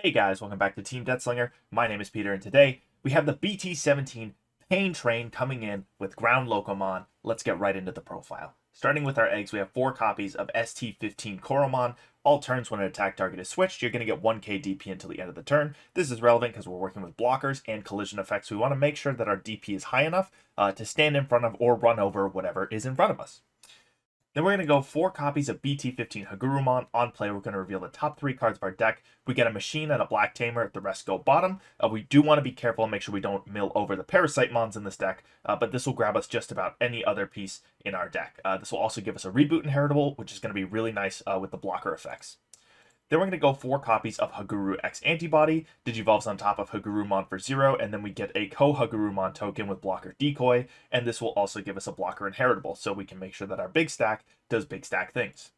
Hey guys, welcome back to Team Death Slinger. My name is Peter, and today we have the BT17 Pain Train coming in with GroundLocomon. Let's get right into the profile. Starting with our eggs, we have 4 copies of ST15 Koromon. All turns when an attack target is switched, you're going to get 1k DP until the end of the turn. This is relevant because we're working with blockers and collision effects. We want to make sure that our DP is high enough to stand in front of or run over whatever is in front of us. Then we're going to go 4 copies of BT15 Hagurumon. On play, we're going to reveal the top 3 cards of our deck. We get a machine and a black tamer. The rest go bottom. We do want to be careful and make sure we don't mill over the Parasitemons in this deck, but this will grab us just about any other piece in our deck. This will also give us a reboot inheritable, which is going to be really nice with the blocker effects. Then we're going to go 4 copies of Haguru X-antibody. Digivolves on top of Hagurumon for 0, and then we get a Co-Hagurumon token with blocker decoy, and this will also give us a blocker inheritable, so we can make sure that our big stack does big stack things.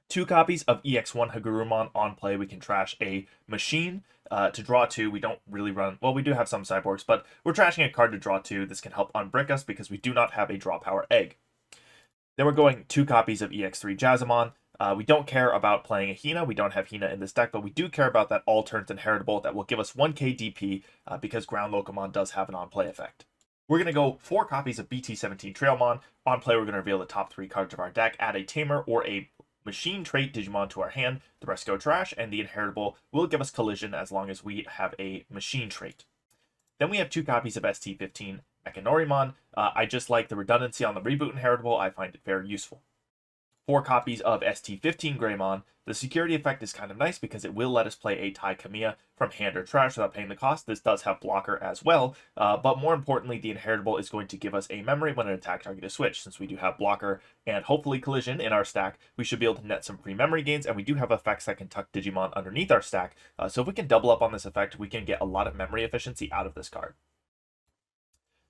2 copies of EX1 Hagurumon. On play, we can trash a machine to draw 2. We don't really run, well, we do have some cyborgs, but we're trashing a card to draw 2. This can help unbrick us because we do not have a draw power egg. Then we're going 2 copies of EX3 Jazamon. We don't care about playing a Hina. We don't have Hina in this deck, but we do care about that all turns inheritable that will give us 1k DP because GroundLocomon does have an on-play effect. We're going to go 4 copies of BT17 Trailmon. On play, we're going to reveal the top 3 cards of our deck, add a Tamer or a Machine trait Digimon to our hand. The rest go trash, and the inheritable will give us collision as long as we have a Machine trait. Then we have 2 copies of ST15 Mekanorimon. I just like the redundancy on the reboot inheritable. I find it very useful. 4 copies of ST15 Greymon. The security effect is kind of nice because it will let us play a Tai Kamiya from hand or trash without paying the cost. This does have blocker as well, but more importantly, the inheritable is going to give us a memory when an attack target is switched. Since we do have blocker and hopefully collision in our stack, we should be able to net some free memory gains, and we do have effects that can tuck Digimon underneath our stack. So if we can double up on this effect, we can get a lot of memory efficiency out of this card.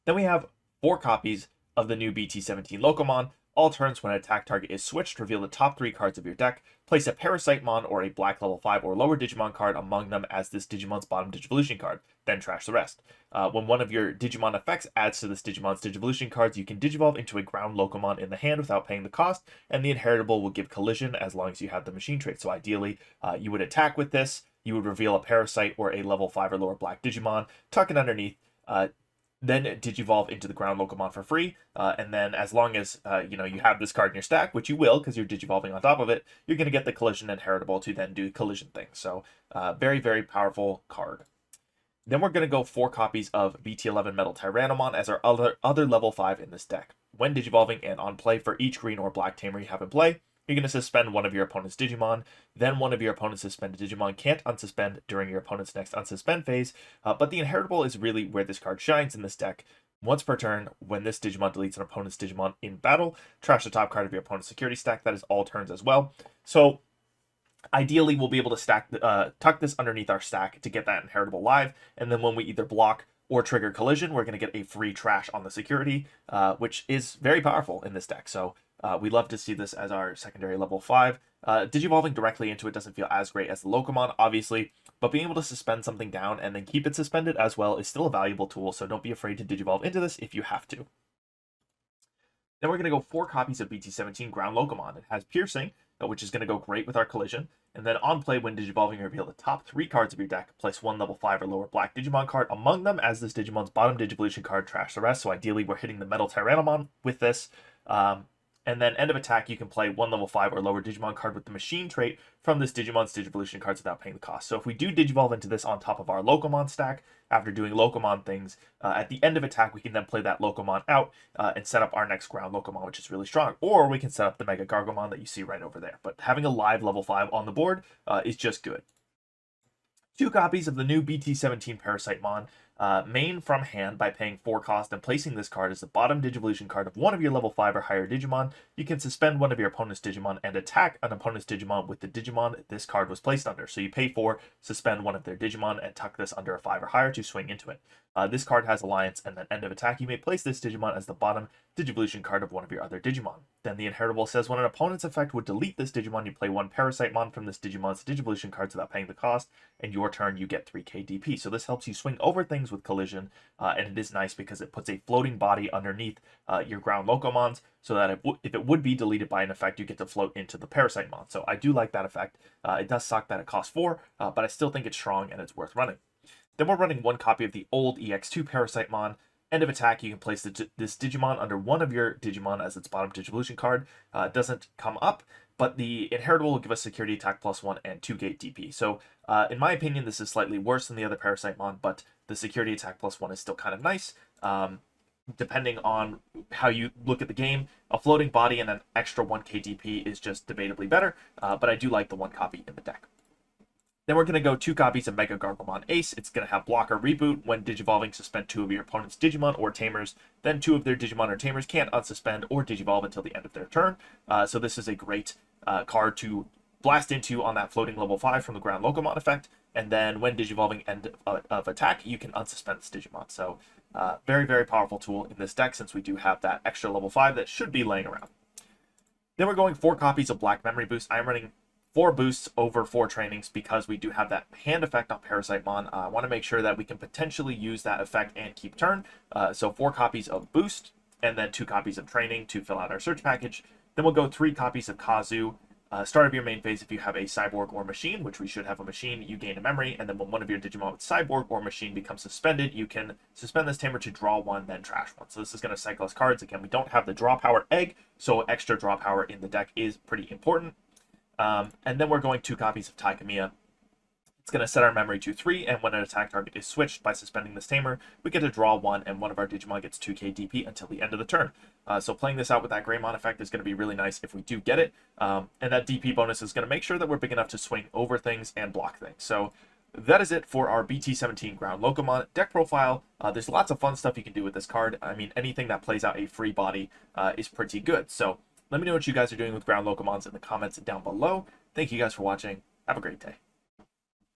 Then we have 4 copies of the new BT17 Locomon. All turns when an attack target is switched, reveal the top 3 cards of your deck. Place a Parasitemon or a black level 5 or lower Digimon card among them as this Digimon's bottom Digivolution card. Then trash the rest. When one of your Digimon effects adds to this Digimon's Digivolution cards, you can Digivolve into a GroundLocomon in the hand without paying the cost, and the inheritable will give collision as long as you have the machine trait. So ideally, you would attack with this, you would reveal a Parasite or a level 5 or lower black Digimon, tuck it underneath, then Digivolve into the GroundLocomon for free, and then as long as you have this card in your stack, which you will because you're Digivolving on top of it, you're going to get the collision inheritable to then do collision things. So very, very powerful card. Then we're going to go 4 copies of BT11 MetalTyrannomon as our other level 5 in this deck. When Digivolving and on play, for each green or black tamer you have in play, you're going to suspend one of your opponent's Digimon. Then one of your opponent's suspended Digimon can't unsuspend during your opponent's next unsuspend phase. But the inheritable is really where this card shines in this deck. Once per turn, when this Digimon deletes an opponent's Digimon in battle, trash the top card of your opponent's security stack. That is all turns as well. So ideally, we'll be able to tuck this underneath our stack to get that inheritable live. And then when we either block or trigger collision, we're going to get a free trash on the security, which is very powerful in this deck. So we love to see this as our secondary level 5. Digivolving directly into it doesn't feel as great as the Locomon, obviously, but being able to suspend something down and then keep it suspended as well is still a valuable tool, so don't be afraid to Digivolve into this if you have to. Then we're going to go 4 copies of BT17 GroundLocomon. It has Piercing, which is going to go great with our collision. And then on play, when Digivolving, reveal the top 3 cards of your deck. Place 1 level 5 or lower black Digimon card among them as this Digimon's bottom Digivolution card, trash the rest. So ideally, we're hitting the MetalTyrannomon with this. And then end of attack, you can play 1 level 5 or lower Digimon card with the machine trait from this Digimon's Digivolution cards without paying the cost. So if we do Digivolve into this on top of our Locomon stack, after doing Locomon things, at the end of attack, we can then play that Locomon out and set up our next GroundLocomon, which is really strong. Or we can set up the Megagargomon that you see right over there. But having a live level 5 on the board is just good. 2 copies of the new BT17 Parasitemon. Main from hand by paying 4 cost and placing this card as the bottom Digivolution card of one of your level 5 or higher Digimon. You can suspend one of your opponent's Digimon and attack an opponent's Digimon with the Digimon this card was placed under. So you pay 4, suspend one of their Digimon, and tuck this under a 5 or higher to swing into it. This card has Alliance, and then end of attack, you may place this Digimon as the bottom Digivolution card of one of your other Digimon. Then the Inheritable says when an opponent's effect would delete this Digimon, you play one Parasitemon from this Digimon's Digivolution cards without paying the cost, and your turn you get 3k DP. So this helps you swing over things with Collision, and it is nice because it puts a floating body underneath your GroundLocomons, so that if it would be deleted by an effect, you get to float into the Parasitemon. So I do like that effect. It does suck that it costs 4, but I still think it's strong and it's worth running. Then we're running one copy of the old EX2 Parasitemon. End of attack, you can place this Digimon under one of your Digimon as its bottom Digivolution card. It doesn't come up, but the Inheritable will give us Security Attack +1 and 2 gate DP. So in my opinion, this is slightly worse than the other Parasitemon, but the Security Attack +1 is still kind of nice. Depending on how you look at the game, a floating body and an extra 1k DP is just debatably better, but I do like the one copy in the deck. Then we're going to go 2 copies of Megagargomon ACE. It's going to have Blocker Reboot. When Digivolving, suspend 2 of your opponent's Digimon or Tamers. Then 2 of their Digimon or Tamers can't unsuspend or Digivolve until the end of their turn. So this is a great card to blast into on that floating level 5 from the GroundLocomon effect. And then when Digivolving end of attack, you can unsuspend this Digimon. So very, very powerful tool in this deck since we do have that extra level 5 that should be laying around. Then we're going 4 copies of Black Memory Boost. I'm running 4 boosts over 4 trainings because we do have that hand effect on Parasitemon. I want to make sure that we can potentially use that effect and keep turn. So 4 copies of boost and then 2 copies of training to fill out our search package. Then we'll go 3 copies of Kazu. Start of your main phase, if you have a cyborg or machine, which we should have a machine, you gain a memory, and then when one of your Digimon with cyborg or machine becomes suspended, you can suspend this Tamer to draw 1, then trash 1. So this is going to cycle us cards. Again, we don't have the draw power egg, so extra draw power in the deck is pretty important. And then we're going 2 copies of Tai Kamiya. It's going to set our memory to 3, and when an attack target is switched by suspending this Tamer, we get to draw 1, and one of our Digimon gets 2k DP until the end of the turn. So playing this out with that Greymon effect is going to be really nice if we do get it. And that DP bonus is going to make sure that we're big enough to swing over things and block things. So that is it for our BT17 GroundLocomon deck profile. There's lots of fun stuff you can do with this card. I mean, anything that plays out a free body is pretty good. So let me know what you guys are doing with GroundLocomons in the comments down below. Thank you guys for watching. Have a great day.